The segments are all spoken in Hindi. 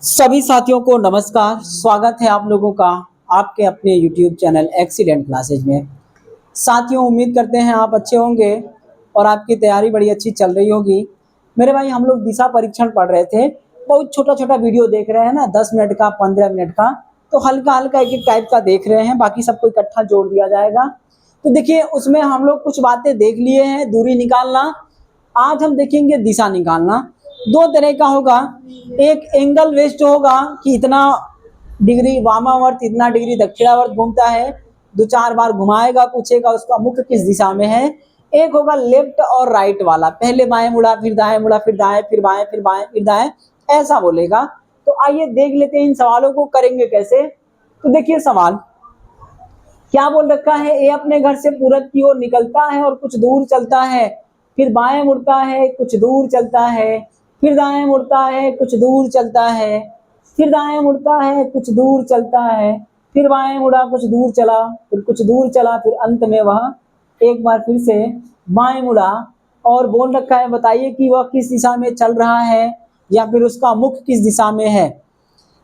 सभी साथियों को नमस्कार। स्वागत है आप लोगों का आपके अपने YouTube चैनल एक्सीलेंट क्लासेज में। साथियों, उम्मीद करते हैं आप अच्छे होंगे और आपकी तैयारी बड़ी अच्छी चल रही होगी। मेरे भाई, हम लोग दिशा परीक्षण पढ़ रहे थे। बहुत छोटा छोटा वीडियो देख रहे हैं ना, 10 मिनट का, 15 मिनट का, तो हल्का हल्का एक एक टाइप का देख रहे हैं, बाकी सबको इकट्ठा जोड़ दिया जाएगा। तो देखिए, उसमें हम लोग कुछ बातें देख लिए हैं। दूरी निकालना, आज हम देखेंगे दिशा निकालना। दो तरह का होगा, एक एंगल वेस्ट होगा कि इतना डिग्री वामावर्त, इतना डिग्री दक्षिणावर्त घूमता है, दो चार बार घुमाएगा, पूछेगा उसका मुख किस दिशा में है। एक होगा लेफ्ट और राइट वाला, पहले बाएं मुड़ा, फिर दाएं मुड़ा, फिर दाएं, फिर बाएं, फिर बाएं, फिर दाएं, ऐसा बोलेगा। तो आइए देख लेते हैं इन सवालों को करेंगे कैसे। तो देखिए सवाल क्या बोल रखा है, ए अपने घर से पूरब की ओर निकलता है और कुछ दूर चलता है, फिर बाएं मुड़ता है, कुछ दूर चलता है, फिर दाएं मुड़ता है, कुछ दूर चलता है, फिर दाएं मुड़ता है, कुछ दूर चलता है, फिर बाएं मुड़ा, कुछ दूर चला, फिर कुछ दूर चला, फिर अंत में वह एक बार फिर से बाएं मुड़ा। और बोल रखा है बताइए कि वह किस दिशा में चल रहा है या फिर उसका मुख किस दिशा में है।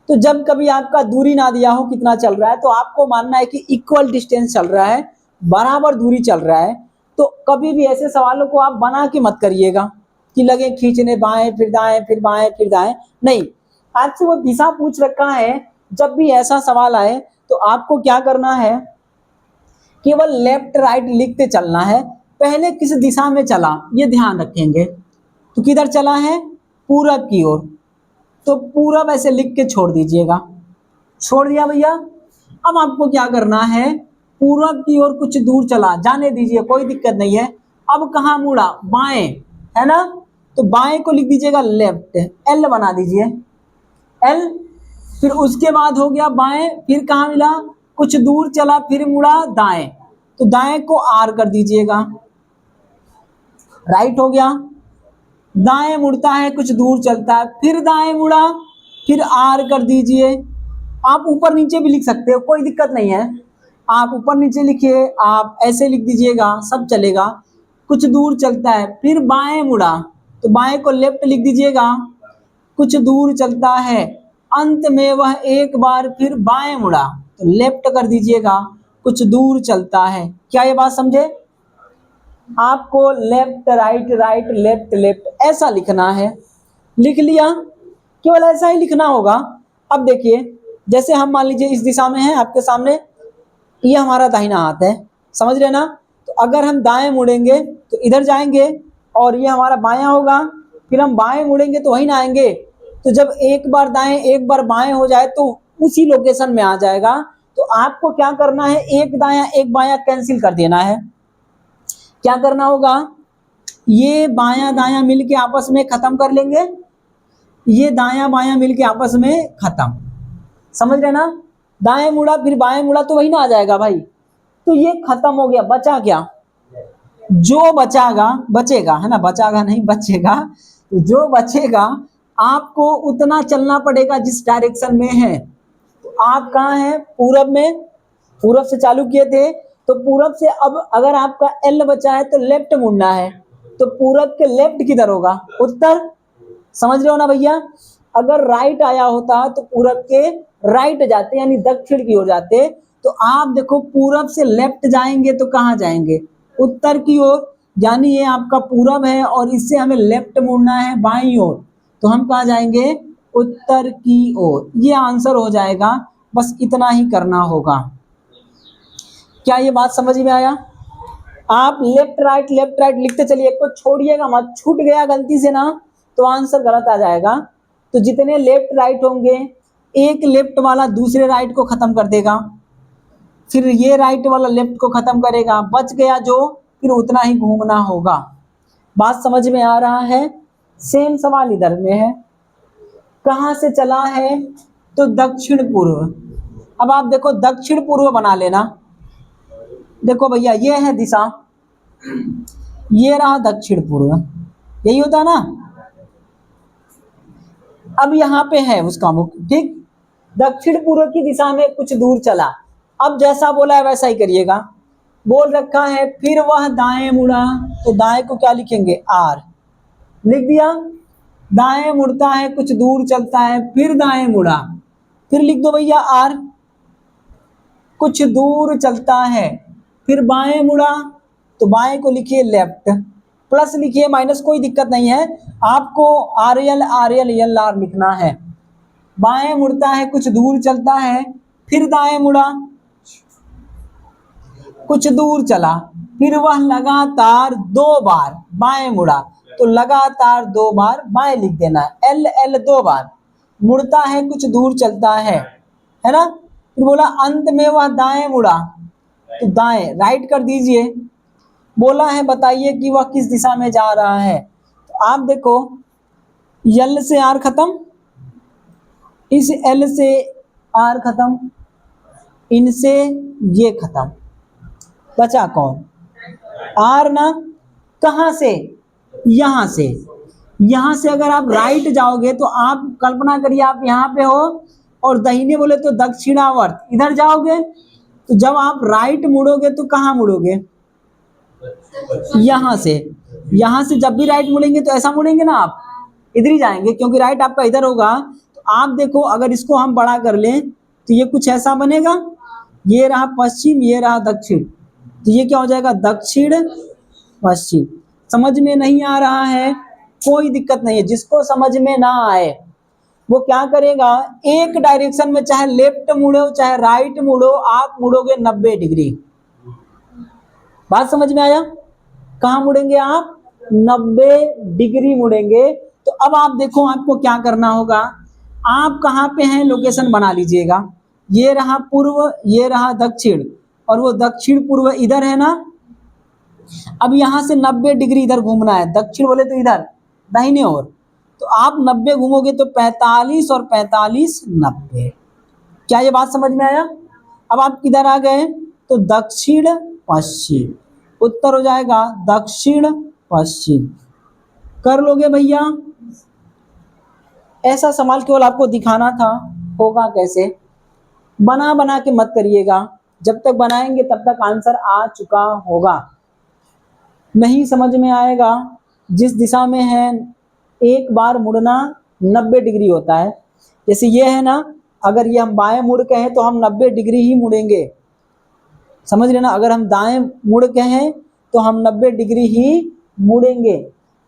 तो जब कभी आपका दूरी ना दिया हो कितना चल रहा है, तो आपको मानना है कि इक्वल डिस्टेंस चल रहा है, बराबर दूरी चल रहा है। तो कभी भी ऐसे सवालों को आप बना के मत करिएगा कि लगे खींचने, बाएं फिर दाएं, फिर बाएं फिर दाएं, नहीं। आपसे वो दिशा पूछ रखा है, जब भी ऐसा सवाल आए तो आपको क्या करना है, केवल लेफ्ट राइट लिखते चलना है। पहले किस दिशा में चला ये ध्यान रखेंगे। तो किधर चला है, पूरब की ओर, तो पूरब ऐसे लिख के छोड़ दीजिएगा। छोड़ दिया भैया। अब आपको क्या करना है, पूरब की ओर कुछ दूर चला, जाने दीजिए, कोई दिक्कत नहीं है। अब कहाँ मुड़ा, बाएं, है ना, तो बाएं को लिख दीजिएगा लेफ्ट, एल बना दीजिए, एल। फिर उसके बाद हो गया बाएं, फिर कहाँ मिला, कुछ दूर चला, फिर मुड़ा दाएं, तो दाएं को आर कर दीजिएगा। राइट हो गया। दाएं मुड़ता है, कुछ दूर चलता है, फिर दाएं मुड़ा, फिर आर कर दीजिए। आप ऊपर नीचे भी लिख सकते हो, कोई दिक्कत नहीं है। आप ऊपर नीचे लिखिए, आप ऐसे लिख दीजिएगा, सब चलेगा। कुछ दूर चलता है, फिर बाएं मुड़ा, तो बाएं को लेफ्ट लिख दीजिएगा। कुछ दूर चलता है, अंत में वह एक बार फिर बाएं मुड़ा, तो लेफ्ट कर दीजिएगा। कुछ दूर चलता है, क्या ये बात समझे? आपको left right, right left, left ऐसा लिखना है। लिख लिया, केवल ऐसा ही लिखना होगा। अब देखिए, जैसे हम मान लीजिए इस दिशा में है आपके सामने, ये हमारा दाहिना हाथ है, समझ रहे ना। तो अगर हम दाएं मुड़ेंगे तो इधर जाएंगे और ये हमारा बायां होगा, फिर हम बाएं मुड़ेंगे तो वहीं ना आएंगे। तो जब एक बार दाएं एक बार बाएं हो जाए तो उसी लोकेशन में आ जाएगा। तो आपको क्या करना है, एक दायां एक बायां कैंसिल कर देना है। क्या करना होगा, ये बायां दायां मिलके आपस में खत्म कर लेंगे, ये दायां बायां मिलके आपस में खत्म, समझ रहे ना। दाएं मुड़ा फिर बाएं मुड़ा तो वही ना आ जाएगा भाई। तो ये खत्म हो गया, बचा क्या, जो बचागा बचेगा, है ना, बचागा नहीं बचेगा, तो जो बचेगा आपको उतना चलना पड़ेगा जिस डायरेक्शन में है। तो आप कहाँ हैं, पूरब में, पूरब से चालू किए थे, तो पूरब से अब अगर आपका एल बचा है तो लेफ्ट मुड़ना है, तो पूरब के लेफ्ट किधर होगा, उत्तर, समझ रहे हो ना भैया। अगर राइट आया होता तो पूरब के राइट जाते, यानी दक्षिण की ओर जाते। तो आप देखो पूरब से लेफ्ट जाएंगे तो कहाँ जाएंगे, उत्तर की ओर, यानी ये आपका पूरब है और इससे हमें लेफ्ट मुड़ना है बाईं ओर, तो हम कहाँ जाएंगे, उत्तर की ओर। ये आंसर हो जाएगा, बस इतना ही करना होगा। क्या ये बात समझ में आया? आप लेफ्ट राइट लिखते चलिए, को छोड़िएगा मत, छूट गया गलती से ना तो आंसर गलत आ जाएगा। तो जितने लेफ्ट राइट होंगे, एक लेफ्ट वाला दूसरे राइट को खत्म कर देगा, फिर ये राइट वाला लेफ्ट को खत्म करेगा, बच गया जो, फिर उतना ही घूमना होगा। बात समझ में आ रहा है? सेम सवाल इधर में है, कहां से चला है, तो दक्षिण पूर्व। अब आप देखो दक्षिण पूर्व बना लेना। देखो भैया, ये है दिशा, ये रहा दक्षिण पूर्व, यही होता ना। अब यहाँ पे है उसका मुख, ठीक, दक्षिण पूर्व की दिशा में कुछ दूर चला। अब जैसा बोला है वैसा ही करिएगा। बोल रखा है फिर वह दाएं मुड़ा, तो दाएं को क्या लिखेंगे, आर। लिख दिया। दाएं मुड़ता है कुछ दूर चलता है फिर दाएं मुड़ा, फिर लिख दो भैया आर। कुछ दूर चलता है फिर बाएं मुड़ा, तो बाएं को लिखिए लेफ्ट, प्लस लिखिए माइनस कोई दिक्कत नहीं है, आपको आर एल एल आर लिखना है। बाएं मुड़ता है कुछ दूर चलता है फिर दाएं मुड़ा, कुछ दूर चला फिर वह लगातार 2 बार बाएं मुड़ा, तो लगातार 2 बार बाएं लिख देना है। एल एल 2 बार, मुड़ता है कुछ दूर चलता है ना। फिर बोला अंत में वह दाएं मुड़ा, तो दाएं राइट कर दीजिए। बोला है बताइए कि वह किस दिशा में जा रहा है, तो आप देखो यल से आर खत्म, इस एल से आर खत्म, इनसे ये खत्म, बचा कौन, आर ना। कहां से, यहां से। यहां से अगर आप राइट जाओगे तो आप कल्पना करिए आप यहां पे हो और दाहिने बोले तो दक्षिणावर्त इधर जाओगे, तो जब आप राइट मुड़ोगे तो कहां मुड़ोगे, यहां से। यहां से जब भी राइट मुड़ेंगे तो ऐसा मुड़ेंगे ना, आप इधर ही जाएंगे क्योंकि राइट आपका इधर होगा। तो आप देखो अगर इसको हम बड़ा कर लें तो ये कुछ ऐसा बनेगा, ये रहा पश्चिम ये रहा दक्षिण, तो ये क्या हो जाएगा दक्षिण पश्चिम। समझ में नहीं आ रहा है कोई दिक्कत नहीं है, जिसको समझ में ना आए वो क्या करेगा, एक डायरेक्शन में चाहे लेफ्ट मुड़ो चाहे राइट मुड़ो, आप मुड़ोगे 90 डिग्री। बात समझ में आया, कहां मुड़ेंगे आप, 90 डिग्री मुड़ेंगे। तो अब आप देखो आपको क्या करना होगा, आप कहां पे हैं लोकेशन बना लीजिएगा, ये रहा पूर्व ये रहा दक्षिण, और वो दक्षिण पूर्व इधर है ना। अब यहां से 90 डिग्री इधर घूमना है, दक्षिण बोले तो इधर दाहिने ओर, तो आप 90 घूमोगे तो 45 और 45 90। क्या ये बात समझ में आया। अब आप किधर आ गए, तो दक्षिण पश्चिम, उत्तर हो जाएगा दक्षिण पश्चिम। कर लोगे भैया, ऐसा सवाल केवल आपको दिखाना था, होगा कैसे, बना बना के मत करिएगा, जब तक बनाएंगे तब तक आंसर आ चुका होगा। नहीं समझ में आएगा, जिस दिशा में है एक बार मुड़ना 90 डिग्री होता है। जैसे ये है ना, अगर ये हम बाएं मुड़ के हैं तो हम 90 डिग्री ही मुड़ेंगे, समझ रहे ना। अगर हम दाएं मुड़ के हैं तो हम 90 डिग्री ही मुड़ेंगे।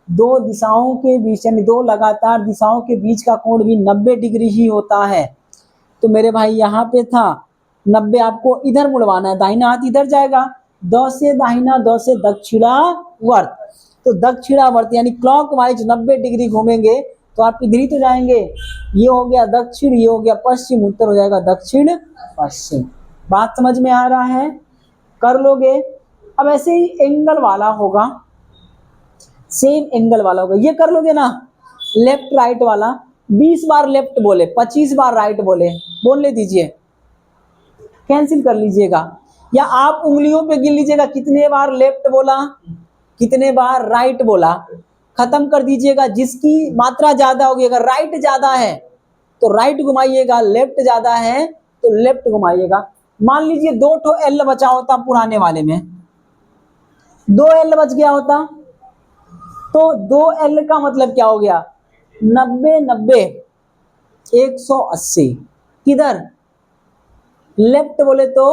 दो दिशाओं के बीच यानी दो लगातार दिशाओं के बीच का कोण भी 90 डिग्री ही होता है। तो मेरे भाई यहाँ पे था 90, आपको इधर मुड़वाना है, दाहिना हाथ इधर जाएगा, द से दाहिना द से दक्षिणावर्त, तो दक्षिणावर्त यानी क्लॉकवाइज 90 डिग्री घूमेंगे तो आप इधर ही तो जाएंगे। ये हो गया दक्षिण ये हो गया पश्चिम, उत्तर हो जाएगा दक्षिण पश्चिम। बात समझ में आ रहा है, कर लोगे। अब ऐसे ही एंगल वाला होगा, सेम एंगल वाला होगा, ये कर लोगे ना। लेफ्ट राइट वाला 20 बार लेफ्ट बोले 25 बार राइट बोले, बोल ले दीजिए, कैंसिल कर लीजिएगा, या आप उंगलियों पे गिन लीजिएगा कितने बार लेफ्ट बोला कितने बार राइट बोला, खत्म कर दीजिएगा। जिसकी मात्रा ज्यादा होगी, अगर राइट ज्यादा है तो राइट घुमाइएगा, लेफ्ट ज्यादा है तो लेफ्ट घुमाइएगा। मान लीजिए 2 ठो एल बचा होता पुराने वाले में, 2 एल बच गया होता, तो 2 एल का मतलब क्या हो गया, 90 90 180, किधर लेफ्ट बोले तो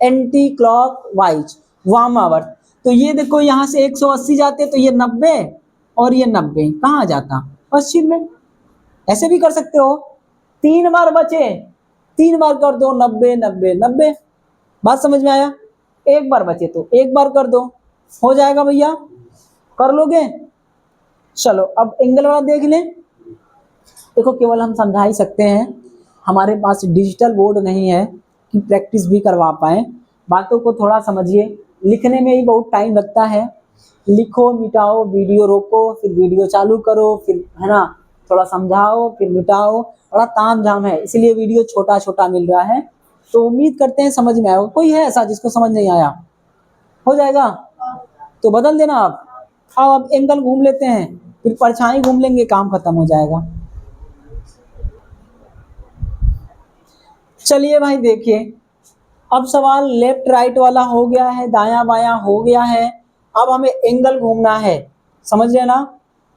एंटी क्लॉक वाइज वामावर्त। तो ये देखो यहां से 180 जाते तो ये 90 और ये 90 कहाँ जाता, पश्चिम में। ऐसे भी कर सकते हो, 3 बार बचे 3 बार कर दो 90 90 90। बात समझ में आया, एक बार बचे तो एक बार कर दो, हो जाएगा भैया, कर लोगे। चलो अब एंगल वाला देख लें। देखो केवल हम समझा ही सकते हैं, हमारे पास डिजिटल बोर्ड नहीं है कि प्रैक्टिस भी करवा पाए। बातों को थोड़ा समझिए, लिखने में ही बहुत टाइम लगता है, लिखो मिटाओ, वीडियो रोको फिर वीडियो चालू करो, फिर है ना थोड़ा समझाओ फिर मिटाओ, बड़ा ताम झाम है, इसलिए वीडियो छोटा छोटा मिल रहा है। तो उम्मीद करते हैं समझ में आया। कोई है ऐसा जिसको समझ नहीं आया, हो जाएगा तो बदल देना आप। अब एंगल घूम लेते हैं, फिर परछाई घूम लेंगे, काम खत्म हो जाएगा। चलिए भाई देखिए, अब सवाल लेफ्ट राइट वाला हो गया है, दायां बायां हो गया है, अब हमें एंगल घूमना है, समझ रहे ना।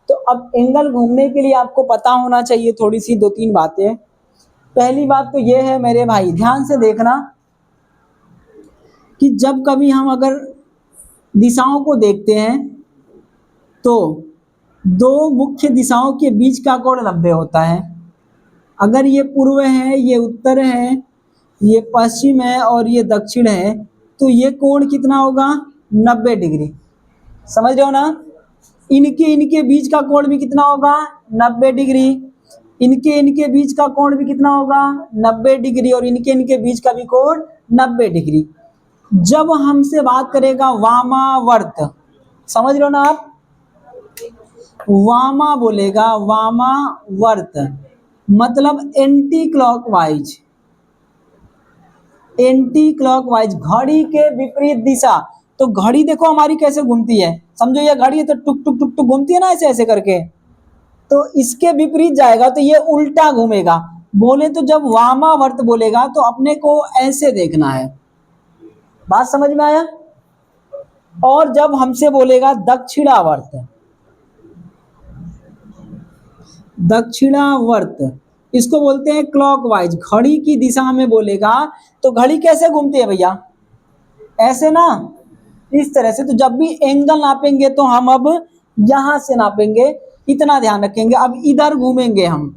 तो अब एंगल घूमने के लिए आपको पता होना चाहिए थोड़ी सी 2-3 बातें। पहली बात तो ये है मेरे भाई, ध्यान से देखना कि जब कभी हम अगर दिशाओं को देखते हैं तो दो मुख्य दिशाओं के बीच का कोण 90 होता है। अगर ये पूर्व है, ये उत्तर है, ये पश्चिम है और ये दक्षिण है, तो ये कोण कितना होगा? 90 डिग्री। समझ रहे हो ना? इनके बीच का कोण भी कितना होगा? 90 डिग्री। इनके बीच का कोण भी कितना होगा? 90 डिग्री। और इनके बीच का भी कोण 90 डिग्री। जब हमसे बात करेगा वामावर्त, समझ रहे हो ना आप? वामा बोलेगा, वामावर्त मतलब एंटी क्लॉकवाइज। एंटी क्लॉकवाइज, घड़ी के विपरीत दिशा। तो घड़ी देखो हमारी कैसे घूमती है, समझो ये घड़ी है तो टुक टुक टुक टुक घूमती है ना, ऐसे ऐसे करके। तो इसके विपरीत जाएगा तो ये उल्टा घूमेगा। बोले तो जब वामावर्त बोलेगा तो अपने को ऐसे देखना है। बात समझ में आया? और जब हमसे बोलेगा दक्षिणावर्त, दक्षिणावर्त इसको बोलते हैं क्लॉकवाइज। घड़ी की दिशा में बोलेगा तो घड़ी कैसे घूमती है भैया? ऐसे ना, इस तरह से। तो जब भी एंगल नापेंगे तो हम अब यहां से नापेंगे, इतना ध्यान रखेंगे। अब इधर घूमेंगे हम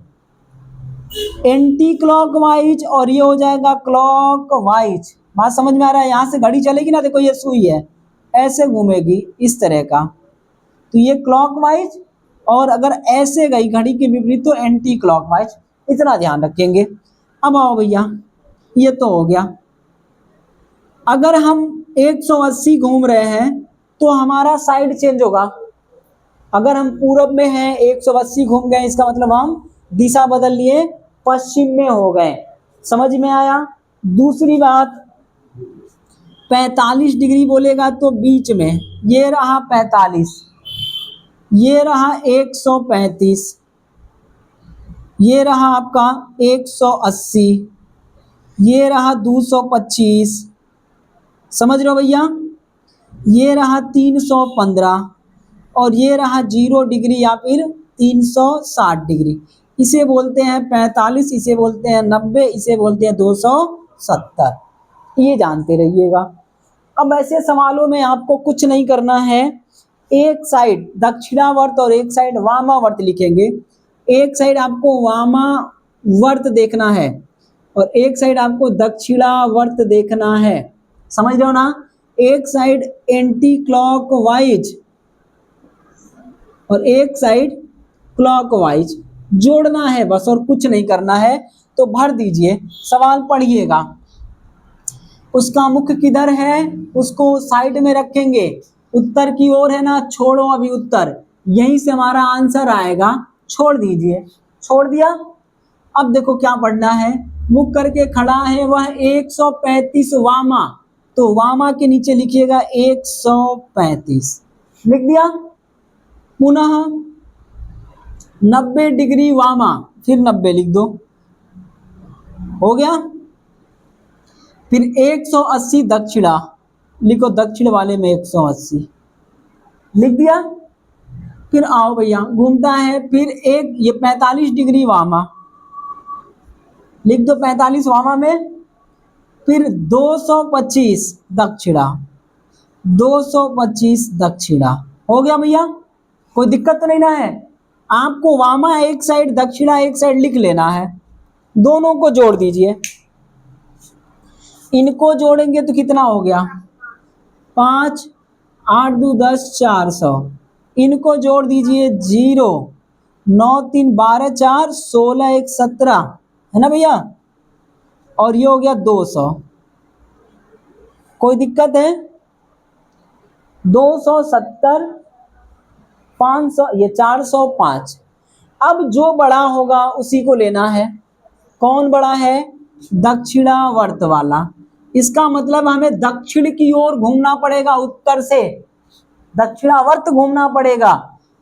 एंटी क्लॉकवाइज और ये हो जाएगा क्लॉकवाइज। बात समझ में आ रहा है? यहां से घड़ी चलेगी ना, देखो ये सुई है, ऐसे घूमेगी इस तरह का, तो ये क्लॉकवाइज। और अगर ऐसे गई घड़ी के विपरीत तो एंटी क्लॉकवाइज। इतना ध्यान रखेंगे। अब आओ भैया, ये तो हो गया। अगर हम 180 घूम रहे हैं तो हमारा साइड चेंज होगा। अगर हम पूरब में हैं, 180 घूम गए, इसका मतलब हम दिशा बदल लिए, पश्चिम में हो गए। समझ में आया? दूसरी बात, 45 डिग्री बोलेगा तो बीच में, ये रहा 45, ये रहा 135, ये रहा आपका 180, ये रहा 225। समझ रहे हो भैया? ये रहा 315 और ये रहा 0 डिग्री या फिर 360 डिग्री। इसे बोलते हैं 45, इसे बोलते हैं 90, इसे बोलते हैं 270। ये जानते रहिएगा। अब ऐसे सवालों में आपको कुछ नहीं करना है। एक साइड दक्षिणावर्त और एक साइड वामावर्त लिखेंगे। एक साइड आपको वामावर्त देखना है और एक साइड आपको दक्षिणावर्त देखना है। समझ रहे हो ना? एक साइड एंटी क्लॉकवाइज और एक साइड क्लॉकवाइज जोड़ना है बस, और कुछ नहीं करना है। तो भर दीजिए, सवाल पढ़िएगा। उसका मुख किधर है, उसको साइड में रखेंगे, उत्तर की ओर है ना, छोड़ो अभी उत्तर, यहीं से हमारा आंसर आएगा, छोड़ दीजिए। छोड़ दिया। अब देखो क्या पढ़ना है। मुख करके खड़ा है वह 135 वामा, तो वामा के नीचे लिखिएगा 135, लिख दिया। पुनः 90 डिग्री वामा, फिर 90 लिख दो, हो गया। फिर 180 दक्षिणा, लिखो दक्षिण वाले में 180, लिख दिया। फिर आओ भैया, घूमता है, फिर एक ये 45 डिग्री वामा, लिख दो 45 वामा में। फिर 225 दक्षिणा, 225 दक्षिणा, हो गया भैया। कोई दिक्कत तो नहीं ना है? आपको वामा एक साइड, दक्षिणा एक साइड लिख लेना है। दोनों को जोड़ दीजिए। इनको जोड़ेंगे तो कितना हो गया? 5, 8 2 10, 400। इनको जोड़ दीजिए 0, 9 3 12 4, 16 1 17, है ना भैया? और ये हो गया 200। कोई दिक्कत है? 270, 500, ये 405। अब जो बड़ा होगा उसी को लेना है। कौन बड़ा है? दक्षिणावर्त वाला। इसका मतलब हमें दक्षिण की ओर घूमना पड़ेगा, उत्तर से दक्षिणावर्त घूमना पड़ेगा।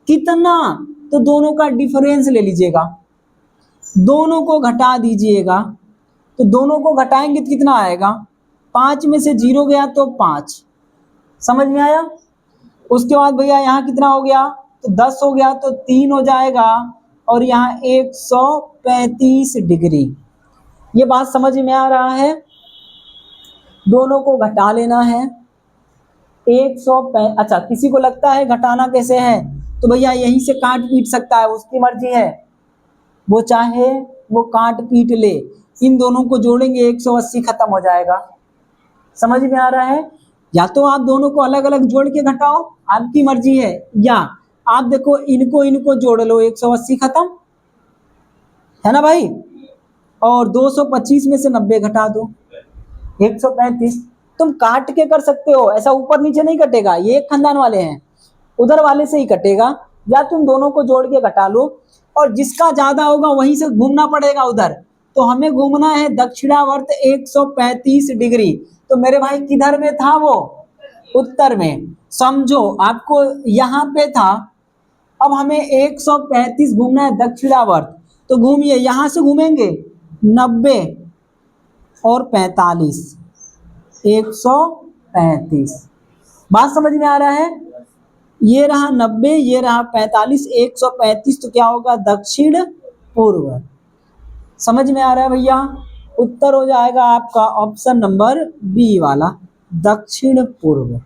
कितना? तो दोनों का डिफरेंस ले लीजिएगा, दोनों को घटा दीजिएगा। तो दोनों को घटाएंगे तो कितना आएगा? 5 में से 0 गया तो 5। समझ में आया? उसके बाद भैया यहाँ कितना हो गया? तो 10 हो गया तो 3 हो जाएगा और यहाँ 135 डिग्री। ये बात समझ में आ रहा है? दोनों को घटा लेना है। 105। अच्छा, किसी को लगता है घटाना कैसे है, तो भैया यहीं से काट पीट सकता है, उसकी मर्जी है, वो चाहे वो काट पीट ले। इन दोनों को जोड़ेंगे 180 खत्म हो जाएगा। समझ में आ रहा है? या तो आप दोनों को अलग अलग जोड़ के घटाओ, आपकी मर्जी है, या आप देखो इनको इनको जोड़ लो, 180 खत्म है ना भाई। और 225 में से 90 घटा दो, 135। तुम काट के कर सकते हो, ऐसा ऊपर नीचे नहीं कटेगा, ये एक खानदान वाले हैं, उधर वाले से ही कटेगा। या तुम दोनों को जोड़ के घटा लो, और जिसका ज्यादा होगा वहीं से घूमना पड़ेगा उधर। तो हमें घूमना है दक्षिणावर्त 135 डिग्री। तो मेरे भाई किधर में था वो? उत्तर में। समझो आपको यहाँ पे था, अब हमें 135 घूमना है दक्षिणावर्त। तो घूमिए, यहां से घूमेंगे 90 और 45, 135। बात समझ में आ रहा है? ये रहा 90, ये रहा 45, 135 तो क्या होगा? दक्षिण पूर्व। समझ में आ रहा है भैया? उत्तर हो जाएगा आपका ऑप्शन नंबर बी वाला, दक्षिण पूर्व।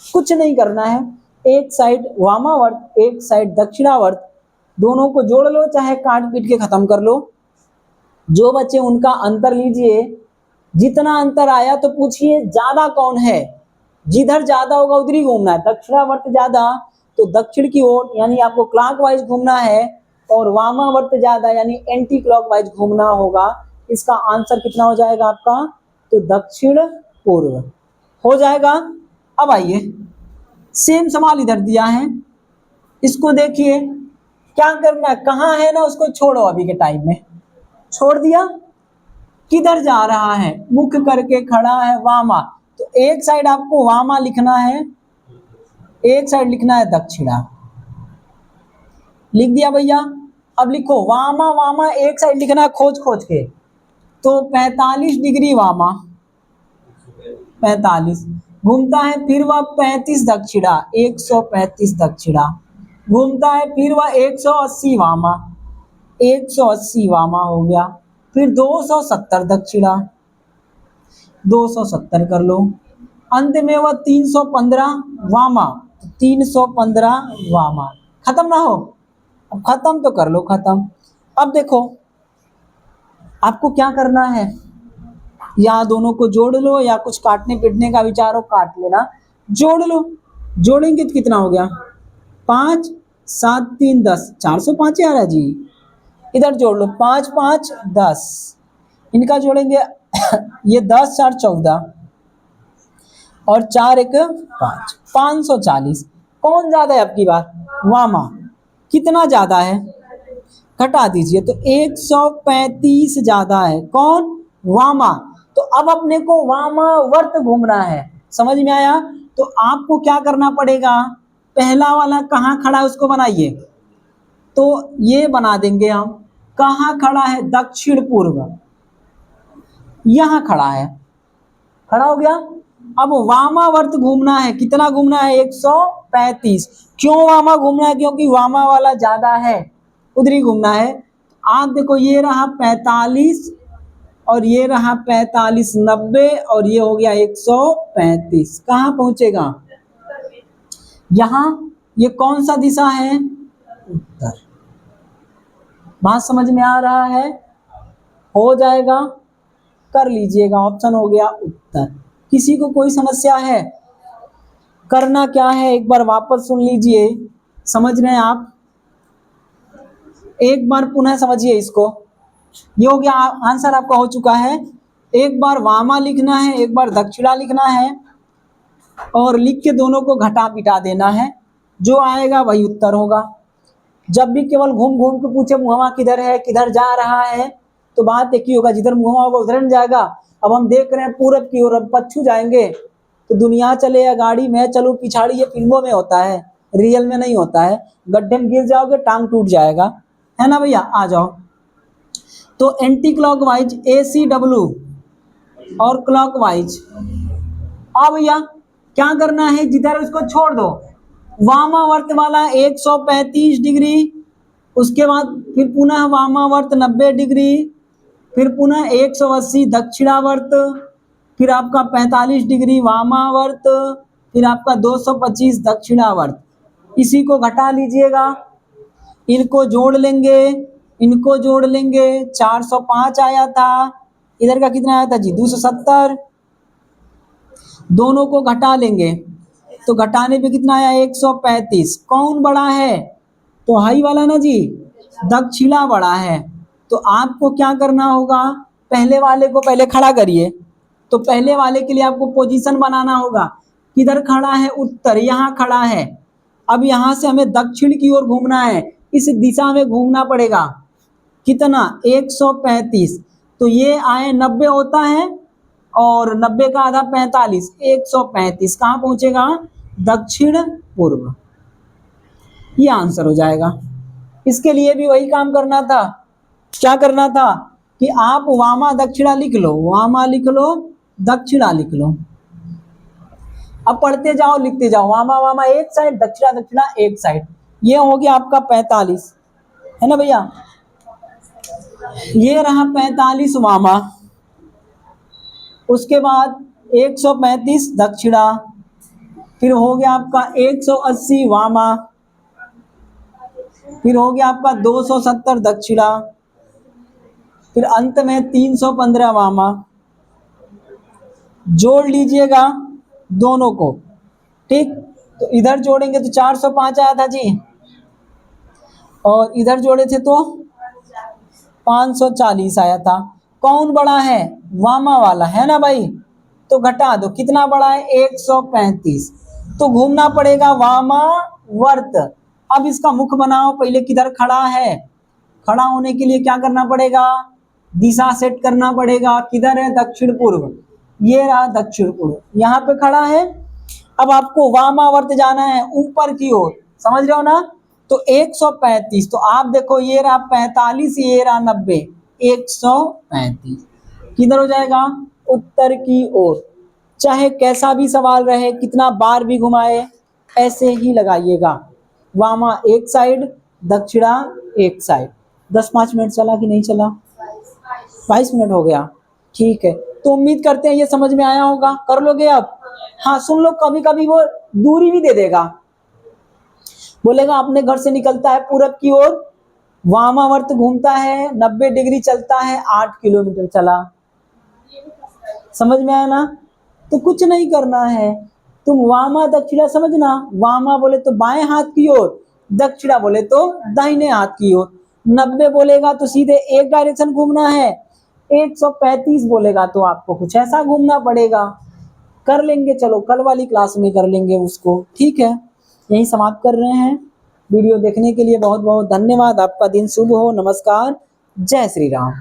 कुछ नहीं करना है, एक साइड वामावर्त एक साइड दक्षिणावर्त, दोनों को जोड़ लो, चाहे काट पीट के खत्म कर लो। जो बच्चे उनका अंतर लीजिए, जितना अंतर आया तो पूछिए ज्यादा कौन है। जिधर ज्यादा होगा उधर ही घूमना है। दक्षिणावर्त ज्यादा तो दक्षिण की ओर यानी आपको क्लॉकवाइज घूमना है, और वामावर्त ज्यादा यानी एंटी क्लॉकवाइज घूमना होगा। इसका आंसर कितना हो जाएगा आपका? तो दक्षिण पूर्व हो जाएगा। अब आइए, सेम सवाल इधर दिया है, इसको देखिए क्या करना है। कहाँ है ना, उसको छोड़ो, अभी के टाइम में छोड़ दिया। किधर जा रहा है? मुख करके खड़ा है वामा, तो एक साइड आपको वामा लिखना है, एक साइड लिखना है दक्षिणा। लिख दिया भैया। अब लिखो वामा वामा, एक साइड लिखना है खोज खोज के, तो 45 डिग्री वामा, 45 घूमता है, फिर वह 35 दक्षिणा, 135 दक्षिणा घूमता है, फिर वह 180 वामा, 180 वामा हो गया, फिर 270 दक्षिणा, 270 कर लो, अंत में वह 315 वामा, 315 वामा। खत्म ना हो? अब खत्म तो कर लो, खत्म। अब देखो आपको क्या करना है, या दोनों को जोड़ लो, या कुछ काटने पीटने का विचार हो काट लेना, जोड़ लो। जोड़ेंगे तो कितना हो गया? 5 7 3 10, 405 आ रहा है जी। इधर जोड़ लो, 5 5 10, इनका जोड़ेंगे ये 10 4 14 और 4 1 5, 540। कौन ज्यादा है आपकी बात? वामा। कितना ज्यादा है? घटा दीजिए, तो 135 ज्यादा है। कौन? वामा। तो अब अपने को वामावर्त घूमना है। समझ में आया? तो आपको क्या करना पड़ेगा? पहला वाला कहाँ खड़ा है उसको बनाइए, तो ये बना देंगे हम। कहाँ खड़ा है? दक्षिण पूर्व, यहां खड़ा है, खड़ा हो गया। अब वामावर्त घूमना है, कितना घूमना है? 135। क्यों वामा घूमना है? क्योंकि वामा वाला ज्यादा है, उधर ही घूमना है। आप देखो ये रहा 45 और ये रहा 45, 90 और ये हो गया 135। कहाँ पहुंचेगा? यहां। ये कौन सा दिशा है? उत्तर। बात समझ में आ रहा है? हो जाएगा, कर लीजिएगा। ऑप्शन हो गया उत्तर। किसी को कोई समस्या है? करना क्या है एक बार वापस सुन लीजिए, समझ रहे हैं आप? एक बार पुनः समझिए इसको। ये हो गया, आंसर आपका हो चुका है। एक बार वामा लिखना है, एक बार दक्षिणा लिखना है, और लिख के दोनों को घटा पिटा देना है। जो आएगा वही उत्तर होगा। जब भी केवल घूम घूम के पूछे मुहावा किधर है, किधर जा रहा है, तो बात एक ही होगा, जिधर मुहावा होगा उधर न जाएगा। अब हम देख रहे हैं पूरब की ओर, अब पच्छू जाएंगे तो दुनिया चले या गाड़ी, मैं चलूं पिछाड़ी, ये फिल्मों में होता है, रियल में नहीं होता है। गड्ढे में गिर जाओगे टांग टूट जाएगा, है ना भैया? आ जाओ। तो एंटी क्लॉकवाइज ACW और क्लॉकवाइज। अब भैया क्या करना है? जिधर उसको छोड़ दो, वामावर्त वाला 135 डिग्री, उसके बाद फिर पुनः वामावर्त 90 डिग्री, फिर पुनः 180 दक्षिणावर्त, फिर आपका 45 डिग्री वामावर्त, फिर आपका 225 दक्षिणावर्त। इसी को घटा लीजिएगा, इनको जोड़ लेंगे, इनको जोड़ लेंगे, 405 आया था, इधर का कितना आया था जी 270, दोनों को घटा लेंगे तो घटाने पे कितना आया 135। कौन बड़ा है? तो हाई वाला ना जी, दक्षिणा बड़ा है। तो आपको क्या करना होगा, पहले वाले को पहले खड़ा करिए। तो पहले वाले के लिए आपको पोजीशन बनाना होगा। किधर खड़ा है? उत्तर, यहाँ खड़ा है। अब यहाँ से हमें दक्षिण की ओर घूमना है, इस दिशा में घूमना पड़ेगा। कितना? 135। तो ये आए 90 होता है और 90 का आधा 45, 135 कहाँ पहुंचेगा? दक्षिण पूर्व। ये आंसर हो जाएगा। इसके लिए भी वही काम करना था। क्या करना था कि आप वामा दक्षिणा लिख लो, वामा लिख लो, दक्षिणा लिख लो। अब पढ़ते जाओ, लिखते जाओ, वामा वामा एक साइड, दक्षिणा दक्षिणा एक साइड। ये हो गया आपका 45, है ना भैया? ये रहा 45 वामा, उसके बाद 135 दक्षिणा, फिर हो गया आपका 180 वामा, फिर हो गया आपका 270 दक्षिणा, फिर अंत में 315 वामा। जोड़ लीजिएगा दोनों को, ठीक? तो इधर जोड़ेंगे तो 405 आया था जी, और इधर जोड़े थे तो 540 आया था। कौन बड़ा है? वामा वाला, है ना भाई? तो घटा दो, कितना बड़ा है? 135। तो घूमना पड़ेगा वामा वर्त। अब इसका मुख बनाओ, पहले किधर खड़ा है? खड़ा होने के लिए क्या करना पड़ेगा? दिशा सेट करना पड़ेगा। किधर है? दक्षिण पूर्व। ये रहा दक्षिण पूर्व, यहाँ पे खड़ा है। अब आपको वामावर्त जाना है ऊपर की ओर, समझ रहे हो ना? तो 135, तो आप देखो ये रहा 45, ये रहा 90, 135 किधर हो जाएगा? उत्तर की ओर। चाहे कैसा भी सवाल रहे, कितना बार भी घुमाए, ऐसे ही लगाइएगा। वामा एक साइड, दक्षिणा एक साइड। 10-5 मिनट चला कि नहीं चला? 22 मिनट हो गया, ठीक है। तो उम्मीद करते हैं ये समझ में आया होगा। कर लोगे अब? हाँ सुन लो, कभी कभी वो दूरी भी दे देगा, बोलेगा अपने घर से निकलता है पूरब की ओर, वामावर्त घूमता है, 90 डिग्री चलता है, 8 किलोमीटर चला। समझ में आया ना? तो कुछ नहीं करना है, तुम वामा दक्षिणा समझना। वामा बोले तो बाएं हाथ की ओर, दक्षिणा बोले तो दाहिने हाथ की ओर। 90 बोलेगा तो सीधे एक डायरेक्शन घूमना है, 135 बोलेगा तो आपको कुछ ऐसा घूमना पड़ेगा। कर लेंगे, चलो कल वाली क्लास में कर लेंगे उसको, ठीक है? यही समाप्त कर रहे हैं। वीडियो देखने के लिए बहुत बहुत धन्यवाद। आपका दिन शुभ हो। नमस्कार, जय श्री राम।